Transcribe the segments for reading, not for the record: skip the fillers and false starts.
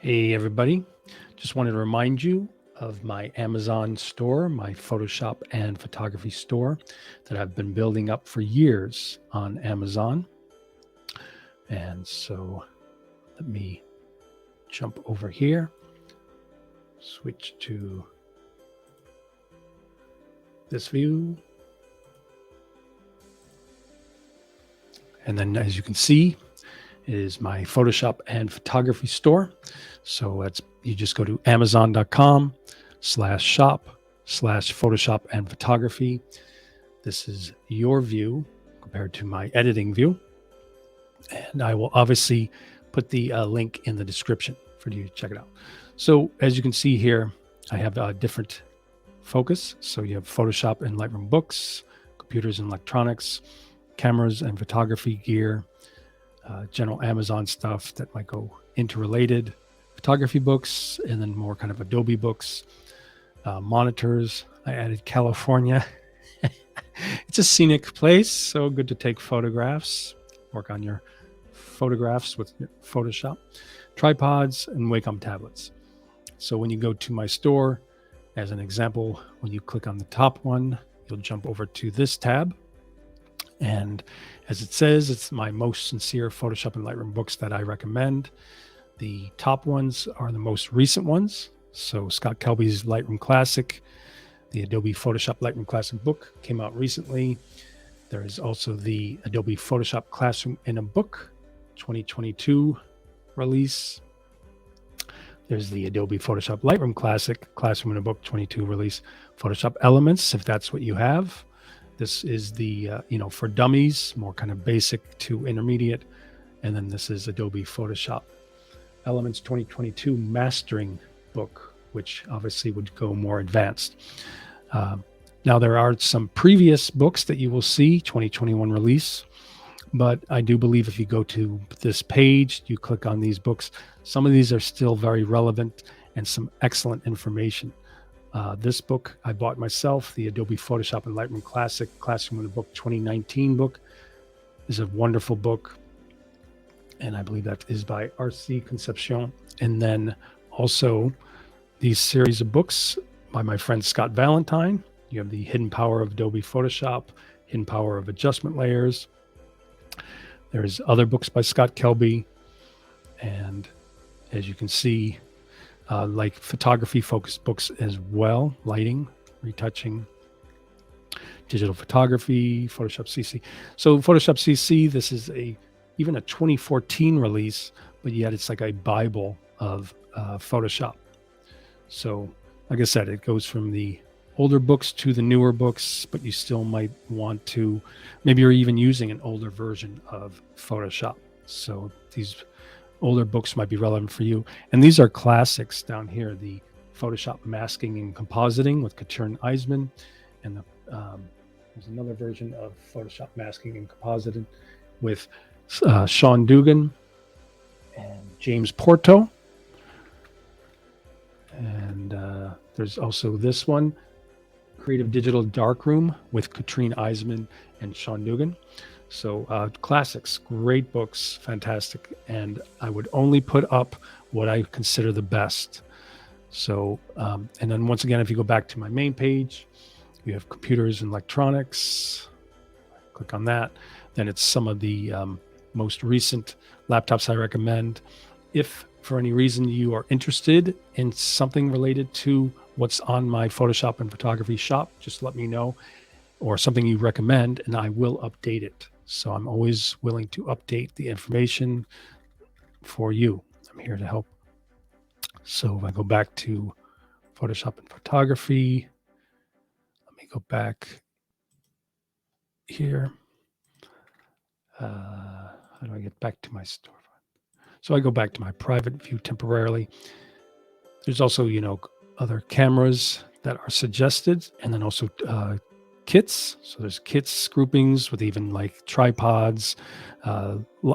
Hey, everybody. Just wanted to remind you of my Amazon store, my Photoshop and photography store that I've been building up for years on Amazon. And so let me jump over here, switch to this view. And then as you can see, is my Photoshop and photography store. So you just go to amazon.com/shop/Photoshop and photography. This is your view compared to my editing view. And I will obviously put the link in the description for you to check it out. So as you can see here, I have a different focus. So you have Photoshop and Lightroom Books, computers and electronics, cameras and photography gear, general Amazon stuff that might go interrelated, photography books, and then more kind of Adobe books, monitors. I added California. It's a scenic place, so good to take photographs, work on your photographs with Photoshop, tripods, and Wacom tablets. So when you go to my store, as an example, when you click on the top one, you'll jump over to this tab. And as it says, it's my most sincere Photoshop and Lightroom books that I recommend. The top ones are the most recent ones. So Scott Kelby's Lightroom Classic, the Adobe Photoshop Lightroom Classic book came out recently. There is also the Adobe Photoshop Classroom in a Book 2022 release. There's the Adobe Photoshop Lightroom Classic Classroom in a Book 22 release. Photoshop Elements, if that's what you have. This is the, for dummies, more kind of basic to intermediate. And then this is Adobe Photoshop Elements 2022 Mastering Book, which obviously would go more advanced. Now, there are some previous books that you will see, 2021 release. But I do believe if you go to this page, you click on these books, some of these are still very relevant and some excellent information. This book I bought myself, the Adobe Photoshop and Lightroom Classic Classroom in a Book 2019 book, is a wonderful book. And I believe that is by R.C. Concepcion. And then also these series of books by my friend Scott Valentine. You have the Hidden Power of Adobe Photoshop, Hidden Power of Adjustment Layers. There's other books by Scott Kelby. And as you can see, like photography focused books as well, lighting, retouching, digital photography, Photoshop CC. So Photoshop CC, this is even a 2014 release, but yet it's like a Bible of Photoshop. So like I said, it goes from the older books to the newer books, but you still might want to, maybe you're even using an older version of Photoshop. So these older books might be relevant for you. And these are classics down here, the Photoshop Masking and Compositing with Katrin Eisman. And there's another version of Photoshop Masking and Compositing with Sean Dugan and James Porto. And there's also this one, Creative Digital Darkroom with Katrin Eisman and Sean Dugan. So classics, great books, fantastic. And I would only put up what I consider the best. So, and then once again, if you go back to my main page, you have computers and electronics. Click on that. Then it's some of the most recent laptops I recommend. If for any reason you are interested in something related to what's on my Photoshop and photography shop, just let me know, or something you recommend, and I will update it. So I'm always willing to update the information for you. I'm here to help. So if I go back to Photoshop and photography, let me go back here. How do I get back to my storefront? So I go back to my private view temporarily. There's also, other cameras that are suggested, and then also kits. So there's kits groupings with even like tripods,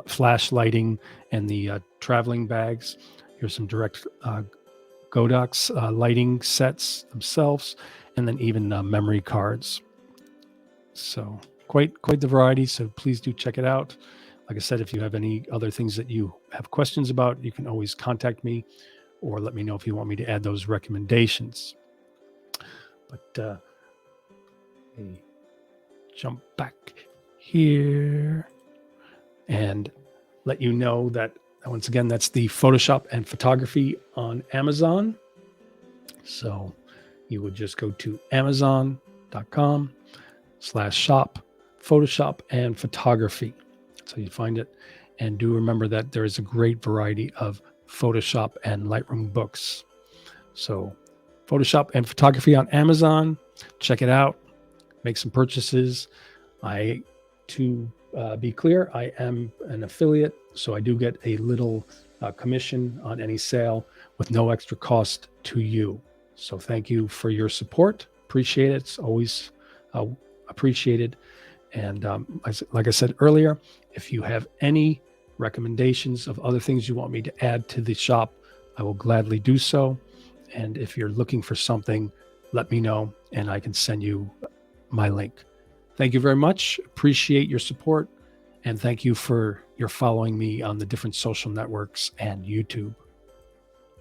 flash lighting, and the traveling bags. Here's some direct Godox lighting sets themselves, and then even memory cards. So quite the variety. So please do check it out. Like I said, if you have any other things that you have questions about, you can always contact me. or let me know if you want me to add those recommendations. But let me jump back here and let you know that once again, that's the Photoshop and Photography on Amazon. So you would just go to amazon.com/shop Photoshop and Photography. So you find it. And do remember that there is a great variety of Photoshop and Lightroom books. So Photoshop and Photography on Amazon. Check it out. Make some purchases. To be clear, I am an affiliate, so I do get a little commission on any sale with no extra cost to you. So thank you for your support. Appreciate it. It's always appreciated. And like I said earlier, if you have any recommendations of other things you want me to add to the shop, I will gladly do so. And if you're looking for something, let me know and I can send you my link. Thank you very much. Appreciate your support. And thank you for your following me on the different social networks and YouTube.